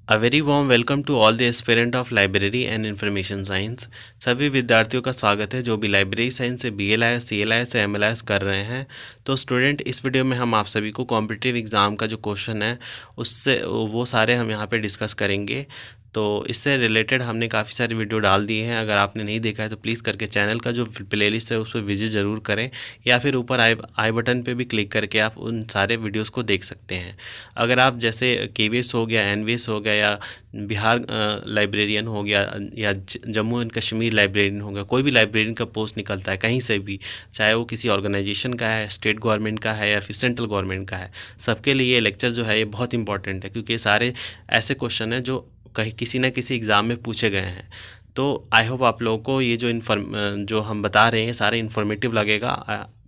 A very warm welcome to all the aspirant of library and information science. सभी विद्यार्थियों का स्वागत है जो भी लाइब्रेरी साइंस से BLIS, CLIS से MLIS कर रहे हैं। तो स्टूडेंट, इस वीडियो में हम आप सभी को कॉम्पिटिटिव एग्ज़ाम का जो क्वेश्चन है उससे वो सारे हम यहाँ पे डिस्कस करेंगे। तो इससे रिलेटेड हमने काफ़ी सारी वीडियो डाल दिए हैं। अगर आपने नहीं देखा है तो प्लीज़ करके चैनल का जो प्लेलिस्ट है उस पर विजिट ज़रूर करें, या फिर ऊपर आई बटन पे भी क्लिक करके आप उन सारे वीडियोस को देख सकते हैं। अगर आप जैसे KVS हो गया, NVS हो गया, या बिहार लाइब्रेरियन हो गया, या जम्मू एंड कश्मीर लाइब्रेरियन हो गया, कोई भी लाइब्रेरियन का पोस्ट निकलता है कहीं से भी, चाहे वो किसी ऑर्गेनाइजेशन का है, स्टेट गवर्नमेंट का है या फिर सेंट्रल गवर्नमेंट का है, सबके लिए ये लेक्चर जो है ये बहुत इंपॉर्टेंट है, क्योंकि ये सारे ऐसे क्वेश्चन हैं जो कहीं किसी ना किसी एग्ज़ाम में पूछे गए हैं। तो आई होप आप लोगों को ये जो हम बता रहे हैं सारे इन्फॉर्मेटिव लगेगा,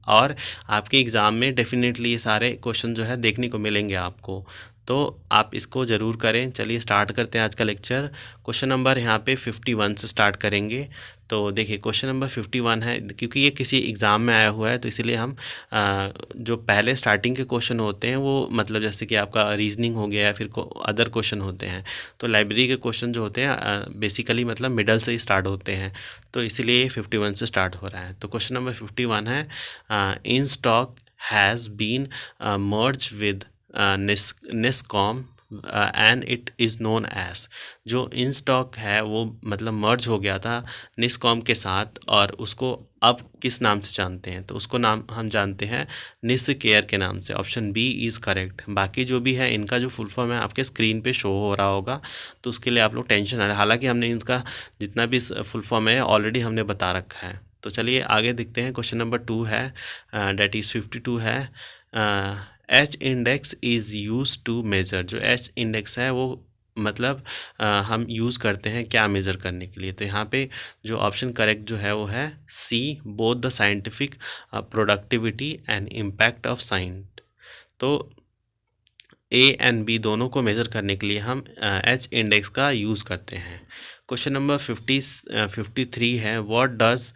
और आपके एग्ज़ाम में डेफिनेटली ये सारे क्वेश्चन जो है देखने को मिलेंगे आपको। तो आप इसको ज़रूर करें। चलिए स्टार्ट करते हैं आज का लेक्चर। क्वेश्चन नंबर यहाँ पे 51 से स्टार्ट करेंगे। तो देखिए क्वेश्चन नंबर 51 है, क्योंकि ये किसी एग्ज़ाम में आया हुआ है तो इसीलिए हम जो पहले स्टार्टिंग के क्वेश्चन होते हैं वो मतलब जैसे कि आपका रीजनिंग हो गया या फिर अदर क्वेश्चन होते हैं, तो लाइब्रेरी के क्वेश्चन जो होते हैं बेसिकली मतलब मिडल से ही स्टार्ट होते हैं, तो इसीलिए 51 से स्टार्ट हो रहा है। तो क्वेश्चन नंबर 51 है, INSDOC has been merge with NISCOM and it is known as. जो इन स्टॉक है वो मतलब मर्ज हो गया था निस्कॉम के साथ, और उसको अब किस नाम से जानते हैं? तो उसको नाम हम जानते हैं निस केयर के नाम से। Option B is correct. बाकी जो भी है इनका जो फुल फॉर्म है आपके स्क्रीन पे शो हो रहा होगा, तो उसके लिए आप लोग टेंशन ना लें। हालांकि हमने इनका जितना भी फुल फॉर्म है ऑलरेडी हमने बता रखा है। तो चलिए आगे देखते हैं। क्वेश्चन नंबर 2 है, डेट इज़ 52 है। H index is use to measure. जो H इंडेक्स है वो मतलब हम यूज़ करते हैं क्या मेज़र करने के लिए? तो यहाँ पे जो ऑप्शन करेक्ट जो है वो है C, both the scientific productivity and impact of science. तो A एंड B दोनों को मेज़र करने के लिए हम H इंडेक्स का यूज़ करते हैं। क्वेश्चन नंबर 53 है, what does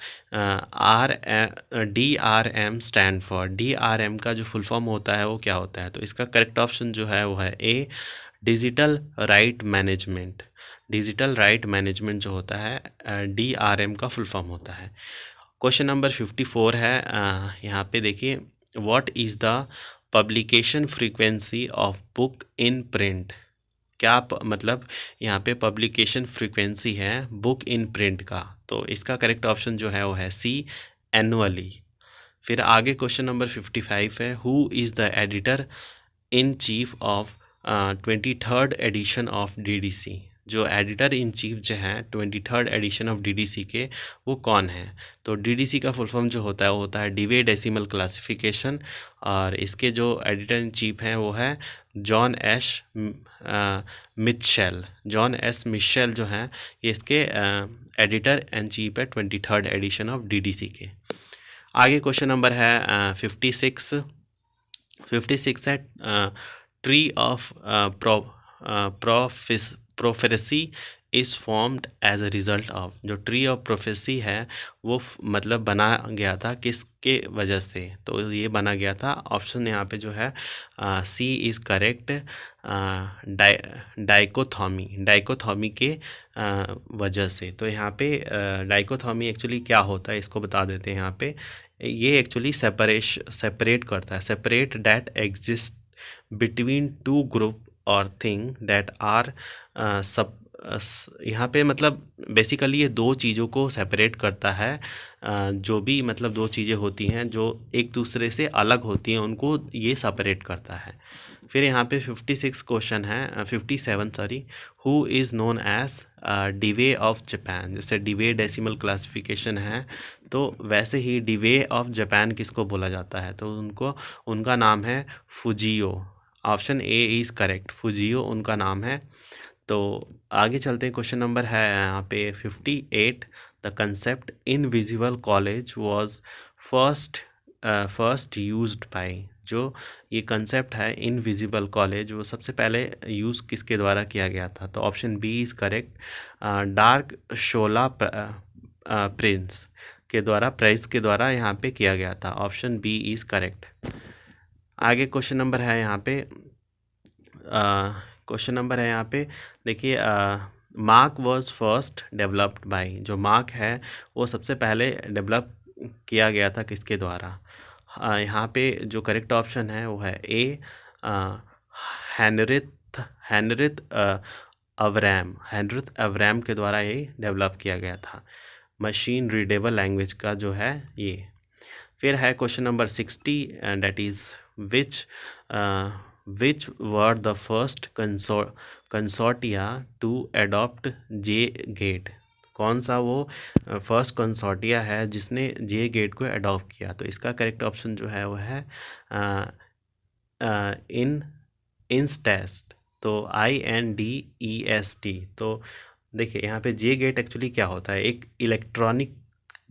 DRM stand for. DRM का जो फुल फॉर्म होता है वो क्या होता है? तो इसका करेक्ट ऑप्शन जो है वो है A, digital right management. Digital right management जो होता है DRM का फुल फॉर्म होता है। क्वेश्चन नंबर 54 है, यहाँ पे देखिए, what is the publication frequency of book in print. क्या मतलब यहाँ पे पब्लिकेशन फ्रीक्वेंसी है बुक इन प्रिंट का? तो इसका करेक्ट ऑप्शन जो है वो है C, एनुअली। फिर आगे क्वेश्चन नंबर 55 है, who is the editor in chief of 23rd edition of DDC। जो एडिटर इन चीफ जो हैं 23rd एडिशन ऑफ DDC के, वो कौन है? तो DDC का फुल फॉर्म जो होता है वो होता है डिवे डेसिमल क्लासिफिकेशन, और इसके जो एडिटर इन चीफ हैं वो है जॉन एस मिशेल जो हैं, ये इसके एडिटर इन चीफ है 23rd एडिशन ऑफ DDC के। आगे क्वेश्चन नंबर है 56 है, tree of prophecy is formed as a result of. जो ट्री ऑफ प्रोफेसी है वो मतलब बना गया था किसके वजह से? तो ये बना गया था, ऑप्शन यहाँ पे जो है C इज़ करेक्ट, डाइकोथॉमी के वजह से। तो यहाँ पे डाइकोथॉमी एक्चुअली क्या होता है इसको बता देते हैं। यहाँ पे ये एक्चुअली सेपरेट करता है, separate that exist between two group और थिंग दैट आर सब। यहाँ पे मतलब बेसिकली ये दो चीज़ों को सेपरेट करता है। जो भी मतलब दो चीज़ें होती हैं जो एक दूसरे से अलग होती हैं उनको ये सेपरेट करता है। फिर यहाँ पे 56 क्वेश्चन है, 57 sorry, who is known as Dewey of Japan. जैसे डिवे डेसिमल क्लासिफिकेशन है, तो वैसे ही डिवे ऑफ जापान किसको बोला जाता है? तो उनका नाम है फुजियो। ऑप्शन A इज़ करेक्ट, फुजियो उनका नाम है। तो आगे चलते हैं। क्वेश्चन नंबर है यहाँ पे 58, the concept invisible college was first used by. जो ये कंसेप्ट है इनविजिबल कॉलेज वो सबसे पहले यूज़ किसके द्वारा किया गया था? तो option B is correct, dark Shola Prince के द्वारा यहाँ पे किया गया था। Option B is correct. आगे क्वेश्चन नंबर है यहाँ पे क्वेश्चन नंबर है यहाँ पे, देखिए mark was first developed by, जो मार्क है वो सबसे पहले डेवलप किया गया था किसके द्वारा? यहाँ पे जो करेक्ट ऑप्शन है वो है ए, हेनरिथ हेनरिथ हेनरिथ अवरैम के द्वारा ये डेवलप किया गया था। मशीन रीडेबल लैंग्वेज का जो है ये। फिर है question number 60, that is which which were the first consortia to adopt J gate? कौन सा वो फर्स्ट कंसोर्टिया है जिसने जे गेट को अडॉप्ट किया? तो इसका करेक्ट ऑप्शन जो है वो है इन इंस्टेस्ट, तो INDEST। तो देखिए यहाँ पे जे गेट एक्चुअली क्या होता है, एक इलेक्ट्रॉनिक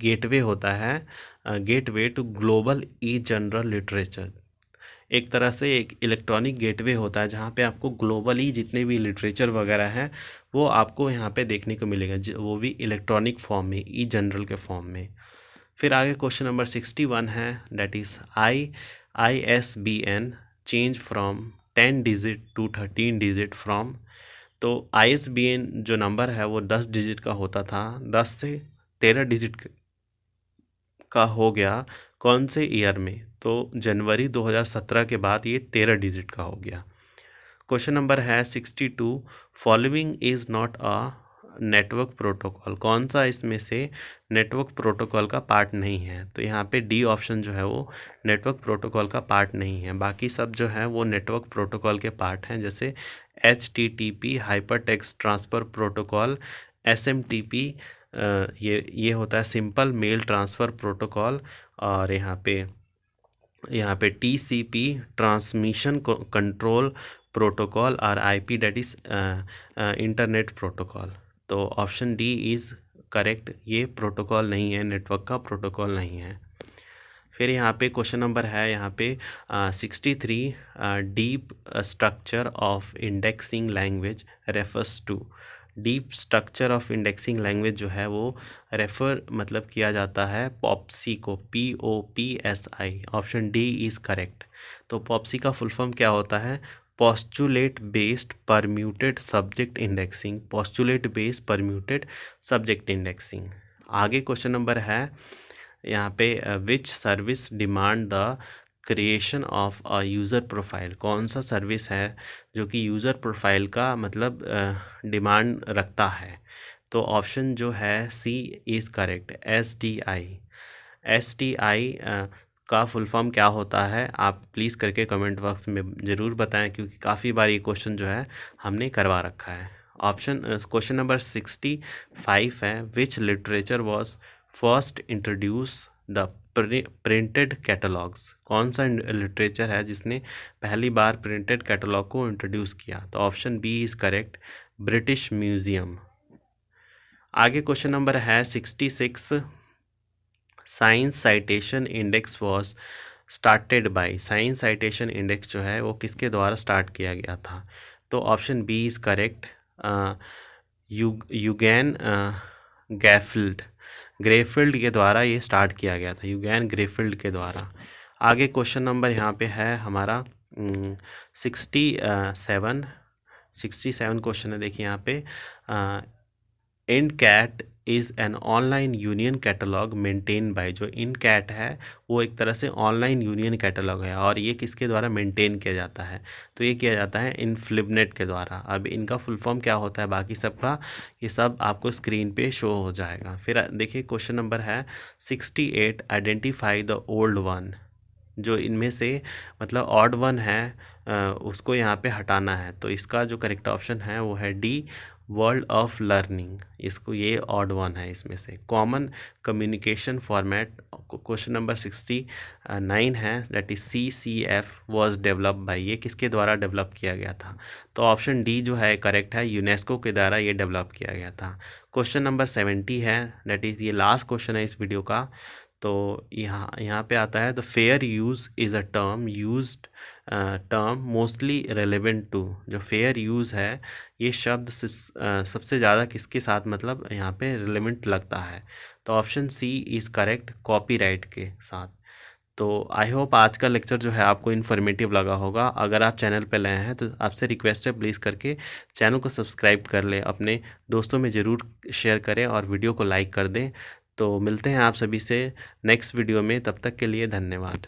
गेटवे होता है, gateway to global e journal literature. एक तरह से एक इलेक्ट्रॉनिक गेटवे होता है जहाँ पे आपको ग्लोबली जितने भी लिटरेचर वगैरह हैं वो आपको यहाँ पे देखने को मिलेगा, वो भी इलेक्ट्रॉनिक फॉर्म में, ई जनरल के फॉर्म में। फिर आगे क्वेश्चन नंबर 61 है, that is ISBN change from 10 digit to 13 digit from. तो ISBN जो नंबर है वो 10 डिजिट का होता था, 10 से 13 डिजिट का हो गया कौन से ईयर में? तो जनवरी 2017 के बाद ये 13 डिजिट का हो गया। क्वेश्चन नंबर है 62, following is not a network protocol? कौन सा इसमें से नेटवर्क प्रोटोकॉल का पार्ट नहीं है? तो यहाँ पे डी ऑप्शन जो है वो नेटवर्क प्रोटोकॉल का पार्ट नहीं है, बाकी सब जो है वो नेटवर्क प्रोटोकॉल के पार्ट हैं, जैसे HTTP hyper text transfer protocol, SMTP ये होता है सिंपल मेल ट्रांसफ़र प्रोटोकॉल, और यहाँ पे TCP ट्रांसमिशन कंट्रोल प्रोटोकॉल, और IP that is internet protocol. तो ऑप्शन डी इज़ करेक्ट, ये प्रोटोकॉल नहीं है, नेटवर्क का प्रोटोकॉल नहीं है। फिर यहाँ पे क्वेश्चन नंबर है यहाँ पे 63, deep structure of indexing language refers to. Deep structure of indexing language जो है वो रेफ़र मतलब किया जाता है पॉप्सी को, POPSI। Option D is correct. तो पॉप्सी का फुल फॉर्म क्या होता है? Postulate based permuted subject indexing, postulate based permuted subject indexing. आगे क्वेश्चन नंबर है यहाँ पे which service demand the creation of a user profile? कौन सा सर्विस है जो कि यूज़र प्रोफाइल का मतलब डिमांड रखता है? तो ऑप्शन जो है सी इज़ करेक्ट, STI का फुल फॉर्म क्या होता है? आप प्लीज़ करके कमेंट बॉक्स में ज़रूर बताएं, क्योंकि काफ़ी बार ये क्वेश्चन जो है हमने करवा रखा है। क्वेश्चन नंबर 65 है, which literature was first introduce the printed catalogues? कौन सा लिटरेचर है जिसने पहली बार प्रिंटेड कैटलॉग को इंट्रोड्यूस किया? तो option B is correct, British Museum. आगे क्वेश्चन नंबर है 66, science citation index was started by. Science citation index जो है वो किसके द्वारा स्टार्ट किया गया था? तो option B is correct, Eugene Garfield के द्वारा ये स्टार्ट किया गया था, यूगेन ग्रेफिल्ड के द्वारा। आगे क्वेश्चन नंबर यहाँ पे है हमारा 67 क्वेश्चन है, देखिए यहाँ पे INCAT is an online union catalogue maintain by. जो INCAT है वो एक तरह से ऑनलाइन यूनियन कैटलॉग है, और ये किसके द्वारा मेंटेन किया जाता है? तो ये किया जाता है इनफ्लिबनेट के द्वारा। अब इनका फुल फॉर्म क्या होता है बाकी सब का, ये सब आपको स्क्रीन पे शो हो जाएगा। फिर देखिए क्वेश्चन नंबर है 68, आइडेंटिफाई द ओल्ड वन। जो इनमें से मतलब ऑड वन है उसको यहाँ पे हटाना है, तो इसका जो करेक्ट ऑप्शन है वो है डी, वर्ल्ड ऑफ लर्निंग। इसको ये ऑड वन है इसमें से। Common communication format question number 69 है, that is CCF was develop by. ये किसके द्वारा डेवलप किया गया था? तो ऑप्शन डी जो है करेक्ट है, यूनेस्को के द्वारा ये डेवलप किया गया था। क्वेश्चन नंबर 70 है, दैट इज़ ये लास्ट क्वेश्चन है इस वीडियो का। तो यहाँ पे आता है, the fair use is a term used term mostly relevant to. जो फेयर यूज़ है ये शब्द सबसे ज़्यादा किसके साथ मतलब यहाँ पे रिलेवेंट लगता है? तो option C is correct, copyright के साथ। तो आई होप आज का लेक्चर जो है आपको इन्फॉर्मेटिव लगा होगा। अगर आप चैनल पर नए हैं तो आपसे रिक्वेस्ट है, प्लीज़ करके चैनल को सब्सक्राइब कर लें, अपने दोस्तों में ज़रूर शेयर करें और वीडियो को लाइक कर दें। तो मिलते हैं आप सभी से नेक्स्ट वीडियो में, तब तक के लिए धन्यवाद।